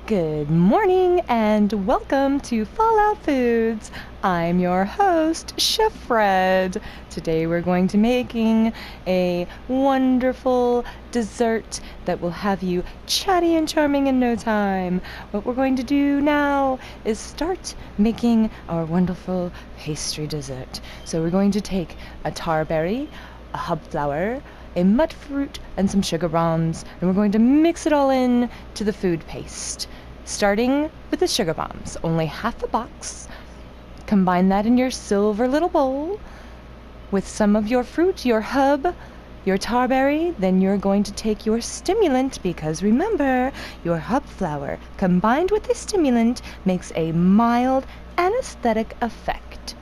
Good morning and welcome to Fallout Foods. I'm your host, Chef Fred. Today we're going to making a wonderful dessert that will have you chatty and charming in no time. What we're going to do now is start making our wonderful pastry dessert. So we're going to take a tarberry, a hub flour, a mud fruit, and some sugar bombs, and we're going to mix it all in to the food paste. Starting with the sugar bombs, only half a box. Combine that in your silver little bowl with some of your fruit, your hub, your tarberry. Then you're going to take your stimulant, because remember, your hub flour combined with the stimulant makes a mild anesthetic effect.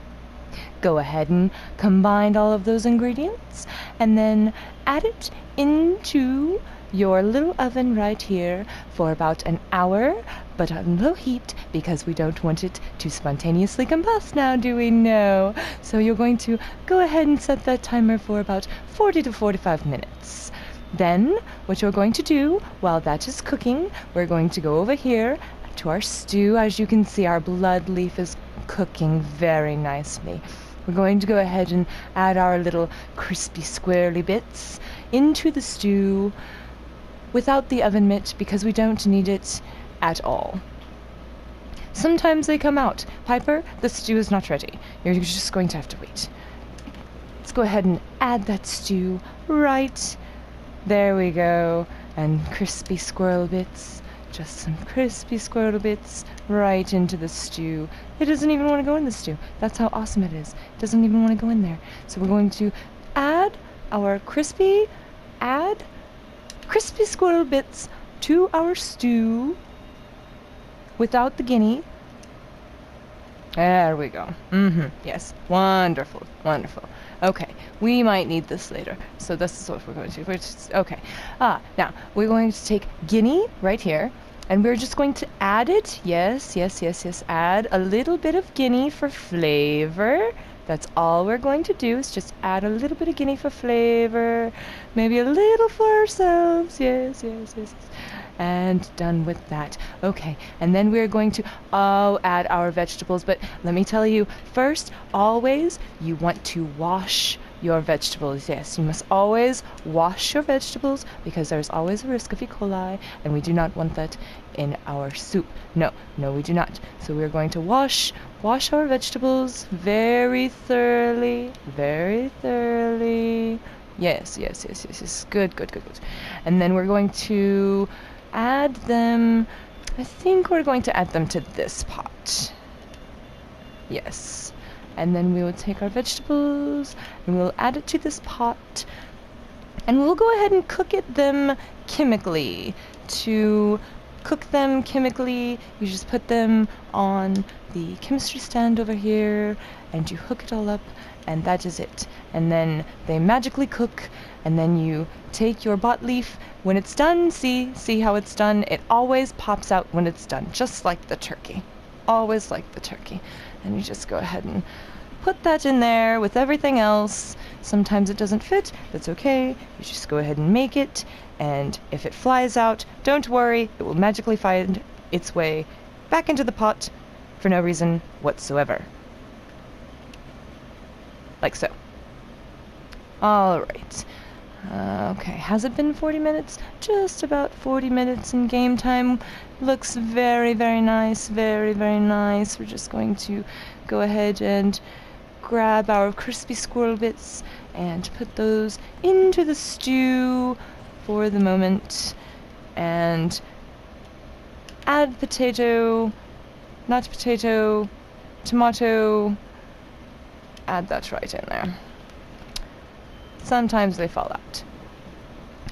Go ahead and combine all of those ingredients and then add it into your little oven right here for about an hour, but on low heat because we don't want it to spontaneously combust now, do we? No. So you're going to go ahead and set that timer for about 40 to 45 minutes. Then what you're going to do while that is cooking, we're going to go over here to our stew. As you can see, our blood leaf is cooking very nicely. We're going to go ahead and add our little crispy squirrely bits into the stew without the oven mitt because we don't need it at all. Sometimes they come out. Piper, the stew is not ready. You're just going to have to wait. Let's go ahead and add that stew right. There we go. And crispy squirrel bits. Just some crispy squirrel bits right into the stew. It doesn't even want to go in the stew. That's how awesome it is. It doesn't even want to go in there. So we're going to add our crispy squirrel bits to our stew without the guinea. There we go. Yes. Wonderful. Wonderful. Okay. We might need this later. So this is what we're going to do. Okay. Now we're going to take guinea right here, and we're just going to add it. Yes. Add a little bit of guinea for flavor. That's all we're going to do, is just add a little bit of guinea for flavor. Maybe a little for ourselves. Yes. And done with that. Okay, and then we're going to add our vegetables. But let me tell you, first, always, you want to wash your vegetables. Yes, you must always wash your vegetables because there's always a risk of E. coli, and we do not want that in our soup. No, we do not. So we're going to wash our vegetables very thoroughly. Yes. Good. And then we're going to add them. I think we're going to add them to this pot. Yes. And then we will take our vegetables and we'll add it to this pot. And we'll go ahead and cook them chemically. To cook them chemically, you just put them on the chemistry stand over here and you hook it all up, and that is it. And then they magically cook, and then you take your bot leaf when it's done. See how it's done? It always pops out when it's done, just like the turkey. Always like the turkey. And you just go ahead and put that in there with everything else. Sometimes it doesn't fit. That's okay. You just go ahead and make it. And if it flies out, don't worry. It will magically find its way back into the pot for no reason whatsoever. Like so. All right. Okay, has it been 40 minutes? Just about 40 minutes in game time. Looks very nice, very nice. We're just going to go ahead and grab our crispy squirrel bits and put those into the stew for the moment. And add potato, not potato, tomato. Add that right in there. Sometimes they fall out.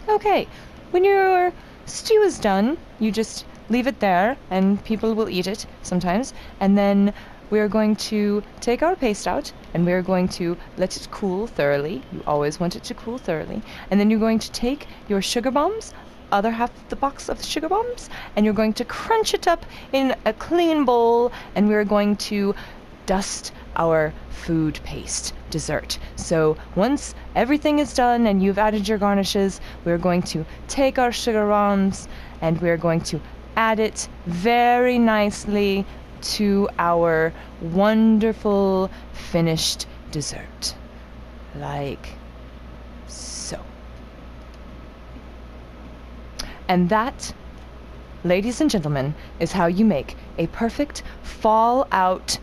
Okay, when your stew is done, you just leave it there and people will eat it sometimes. And then we're going to take our paste out and we're going to let it cool thoroughly. You always want it to cool thoroughly. And then you're going to take your sugar bombs, other half of the box of sugar bombs, and you're going to crunch it up in a clean bowl, and we're going to dust our food paste dessert. So once everything is done and you've added your garnishes, we're going to take our sugar bombs and we're going to add it very nicely to our wonderful finished dessert, like so. And that, ladies and gentlemen, is how you make a perfect fall-out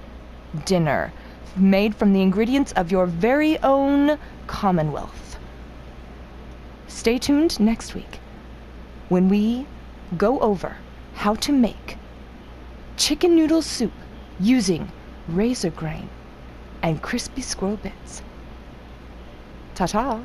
dinner made from the ingredients of your very own Commonwealth. Stay tuned next week when we go over how to make chicken noodle soup using razor grain and crispy squirrel bits. Ta-ta!